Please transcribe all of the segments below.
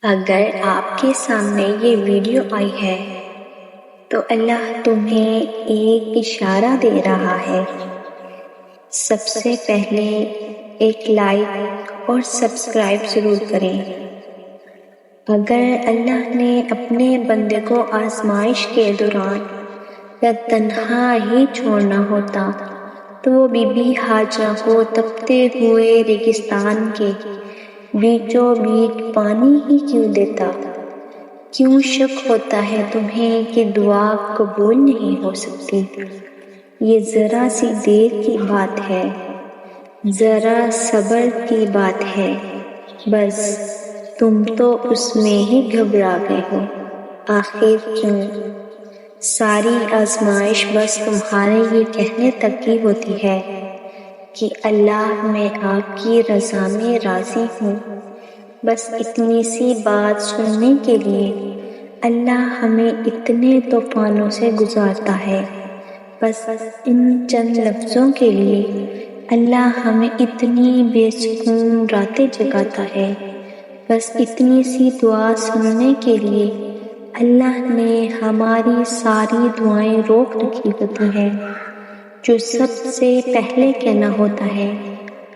اگر آپ کے سامنے یہ ویڈیو آئی ہے تو اللہ تمہیں ایک اشارہ دے رہا ہے۔ سب سے پہلے ایک لائک اور سبسکرائب ضرور کریں۔ اگر اللہ نے اپنے بندے کو آزمائش کے دوران یا تنہا ہی چھوڑنا ہوتا تو وہ بی بی ہاجرہ کو تپتے ہوئے ریگستان کے بیچوں بیچ پانی ہی کیوں دیتا؟ کیوں شک ہوتا ہے تمہیں کہ دعا قبول نہیں ہو سکتی؟ یہ ذرا سی دیر کی بات ہے، ذرا صبر کی بات ہے، بس تم تو اس میں ہی گھبرا گئے ہو۔ آخر کیوں؟ ساری آزمائش بس تمہارے یہ کہنے تک کی ہوتی ہے کہ اللہ میں آپ کی رضا میں راضی ہوں۔ بس اتنی سی بات سننے کے لیے اللہ ہمیں اتنے طوفانوں سے گزارتا ہے۔ بس ان چند لفظوں کے لیے اللہ ہمیں اتنی بے سکون راتیں جگاتا ہے۔ بس اتنی سی دعا سننے کے لیے اللہ نے ہماری ساری دعائیں روک رکھی ہوتی ہیں۔ جو سب سے پہلے کہنا ہوتا ہے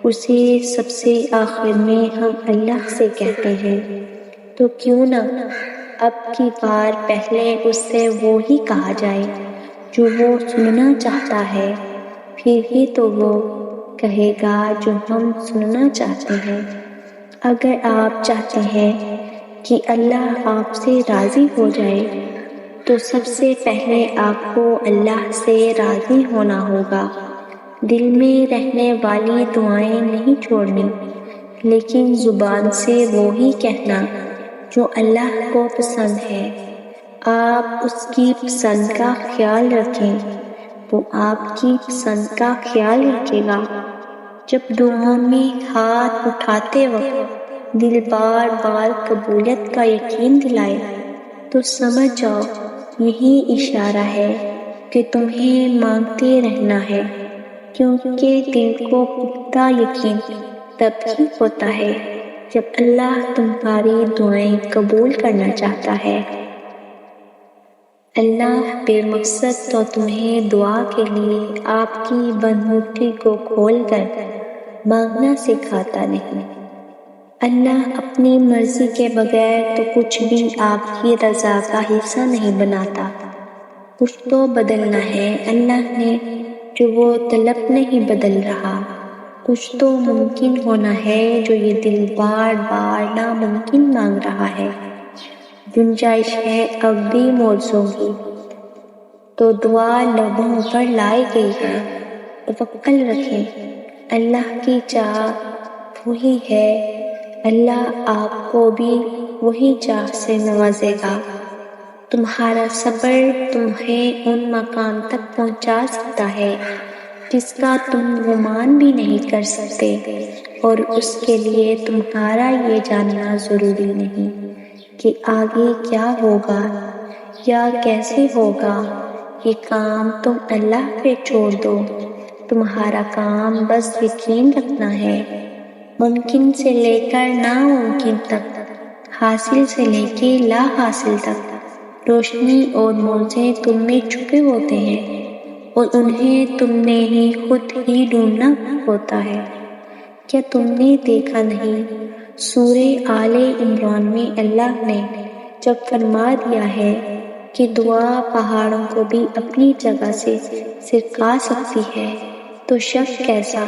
اسے سب سے آخر میں ہم اللہ سے کہتے ہیں، تو کیوں نہ اب کی بار پہلے اس سے وہی کہا جائے جو وہ سننا چاہتا ہے، پھر ہی تو وہ کہے گا جو ہم سننا چاہتے ہیں۔ اگر آپ چاہتے ہیں کہ اللہ آپ سے راضی ہو جائے تو سب سے پہلے آپ کو اللہ سے راضی ہونا ہوگا۔ دل میں رہنے والی دعائیں نہیں چھوڑنی، لیکن زبان سے وہی کہنا جو اللہ کو پسند ہے۔ آپ اس کی پسند کا خیال رکھیں، وہ آپ کی پسند کا خیال رکھے گا۔ جب دعاؤں میں ہاتھ اٹھاتے وقت دل بار بار قبولیت کا یقین دلائے تو سمجھ جاؤ یہی اشارہ ہے کہ تمہیں مانگتے رہنا ہے، کیونکہ دل کو پختہ یقین تب ہی ہوتا ہے جب اللہ تمہاری دعائیں قبول کرنا چاہتا ہے۔ اللہ بے مقصد تو تمہیں دعا کے لیے آپ کی بند مٹھی کو کھول کر مانگنا سکھاتا نہیں۔ اللہ اپنی مرضی کے بغیر تو کچھ بھی آپ کی رضا کا حصہ نہیں بناتا۔ کچھ تو بدلنا ہے اللہ نے جو وہ طلب نہیں بدل رہا، کچھ تو ممکن ہونا ہے جو یہ دل بار بار ناممکن مانگ رہا ہے۔ گنجائش ہے اب بھی معجزوں کی، تو دعا لبوں پر لائی گئی ہے۔ توکل رکھیں، اللہ کی چاہ وہی ہے، اللہ آپ کو بھی وہی چاہ سے نوازے گا۔ تمہارا صبر تمہیں ان مقام تک پہنچا سکتا ہے جس کا تم گمان بھی نہیں کر سکتے، اور اس کے لیے تمہارا یہ جاننا ضروری نہیں کہ آگے کیا ہوگا یا کیسے ہوگا۔ یہ کام تم اللہ پہ چھوڑ دو، تمہارا کام بس یقین رکھنا ہے۔ ممکن سے لے کر ناممکن تک، حاصل سے لے کے لا حاصل تک، روشنی اور موزے تم میں چھپے ہوتے ہیں اور انہیں تم نے ہی خود ہی ڈھونڈنا ہوتا ہے۔ کیا تم نے دیکھا نہیں سورہ آل عمران میں اللہ نے جب فرما دیا ہے کہ دعا پہاڑوں کو بھی اپنی جگہ سے سرکا سکتی ہے، تو شک کیسا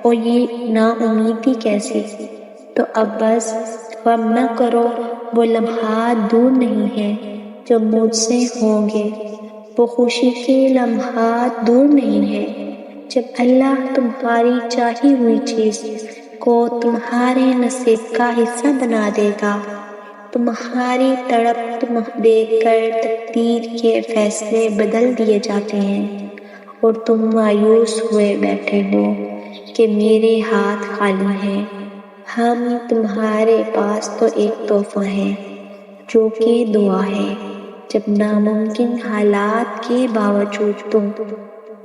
اور یہ نا امیدی کیسی؟ تو اب بس غم نہ کرو، وہ لمحات دور نہیں ہیں جب مجھ سے ہوں گے، وہ خوشی کے لمحات دور نہیں ہیں جب اللہ تمہاری چاہی ہوئی چیز کو تمہارے نصیب کا حصہ بنا دے گا۔ تمہاری تڑپ دیکھ کر تقدیر کے فیصلے بدل دیے جاتے ہیں اور تم مایوس ہوئے بیٹھے ہو کہ میرے ہاتھ خالی ہیں۔ ہم تمہارے پاس تو ایک تحفہ ہے جو کہ دعا ہے۔ جب ناممکن حالات کے باوجود تم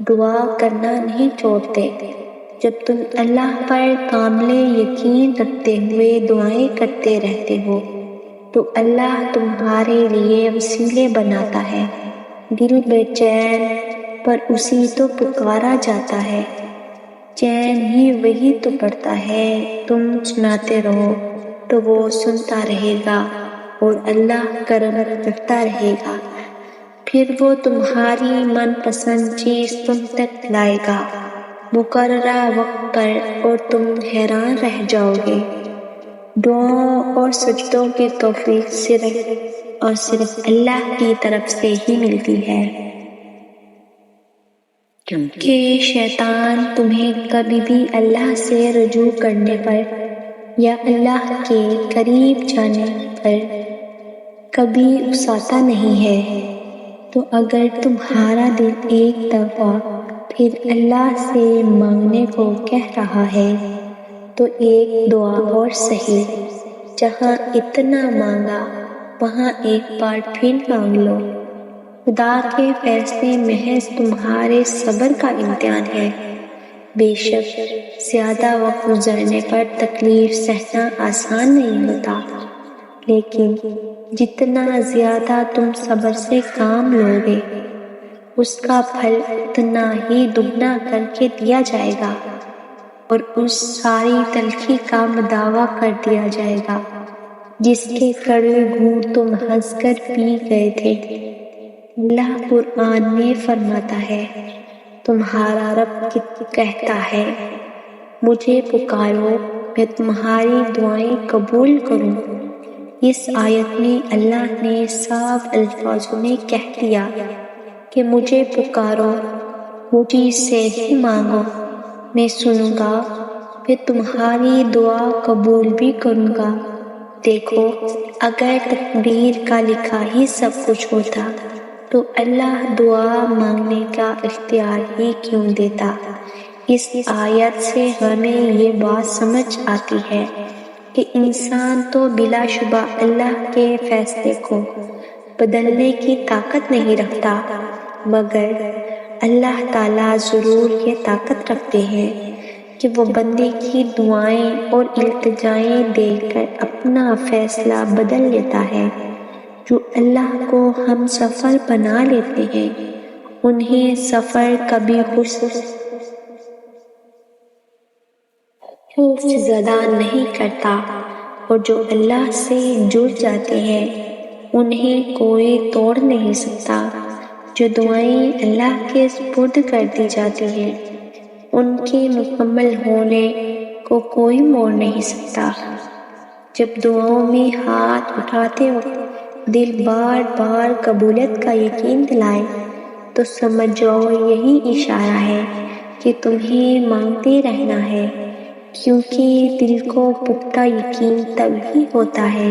دعا کرنا نہیں چھوڑتے، جب تم اللہ پر کامل یقین رکھتے ہوئے دعائیں کرتے رہتے ہو، تو اللہ تمہارے لیے وسیلے بناتا ہے۔ دل بے چین پر اسی تو پکارا جاتا ہے، چین ہی وہی تو پڑتا ہے۔ تم سناتے رہو تو وہ سنتا رہے گا اور اللہ کرم کرتا رہے گا، پھر وہ تمہاری من پسند چیز تم تک لائے گا مقررہ وقت پر، اور تم حیران رہ جاؤ گے۔ دعاؤں اور سجدوں کی توفیق صرف اور صرف اللہ کی طرف سے ہی ملتی ہے، کیونکہ شیطان تمہیں کبھی بھی اللہ سے رجوع کرنے پر یا اللہ کے قریب جانے پر کبھی اکساتا نہیں ہے۔ تو اگر تمہارا دل ایک دفعہ پھر اللہ سے مانگنے کو کہہ رہا ہے تو ایک دعا اور سہی، جہاں اتنا مانگا وہاں ایک بار پھر مانگ لو۔ خدا کے فیصلے محض تمہارے صبر کا امتحان ہے۔ بے شک زیادہ وقت گزرنے پر تکلیف سہنا آسان نہیں ہوتا، لیکن جتنا زیادہ تم صبر سے کام لوگے اس کا پھل اتنا ہی دگنا کر کے دیا جائے گا، اور اس ساری تلخی کا مداوع کر دیا جائے گا جس کے کڑوے گھونٹ تم ہنس کر پی گئے تھے۔ اللہ قرآن میں فرماتا ہے، تمہارا رب کہتا ہے، مجھے پکارو میں تمہاری دعائیں قبول کروں۔ اس آیت میں اللہ نے صاف الفاظوں میں کہہ دیا کہ مجھے پکارو، مجھ سے ہی مانگو، میں سنوں گا، میں تمہاری دعا قبول بھی کروں گا۔ دیکھو، اگر تقدیر کا لکھا ہی سب کچھ ہوتا تو اللہ دعا مانگنے کا اختیار ہی کیوں دیتا۔ اس آیت سے ہمیں یہ بات سمجھ آتی ہے کہ انسان تو بلا شبہ اللہ کے فیصلے کو بدلنے کی طاقت نہیں رکھتا، مگر اللہ تعالیٰ ضرور یہ طاقت رکھتے ہیں کہ وہ بندے کی دعائیں اور التجائیں دیکھ کر اپنا فیصلہ بدل لیتا ہے۔ جو اللہ کو ہم سفر بنا لیتے ہیں انہیں سفر کبھی خوف زدہ نہیں کرتا، اور جو اللہ سے جڑ جاتے ہیں انہیں کوئی توڑ نہیں سکتا۔ جو دعائیں اللہ کے سپرد کر دی جاتی ہیں ان کے مکمل ہونے کو کوئی موڑ نہیں سکتا۔ جب دعاؤں میں ہاتھ اٹھاتے وقت دل بار بار قبولیت کا یقین دلائے تو سمجھ جاؤ یہی اشارہ ہے کہ تمہیں مانگتے رہنا ہے، کیونکہ دل کو پختہ یقین تبھی ہوتا ہے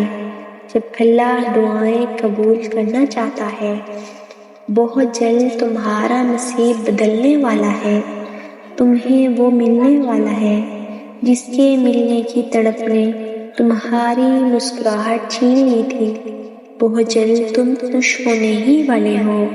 جب اللہ دعائیں قبول کرنا چاہتا ہے۔ بہت جلد تمہارا نصیب بدلنے والا ہے، تمہیں وہ ملنے والا ہے جس کے ملنے کی تڑپ نے تمہاری مسکراہٹ چھین لی تھی۔ بہت جلد تم خوش ہونے ہی والے ہو۔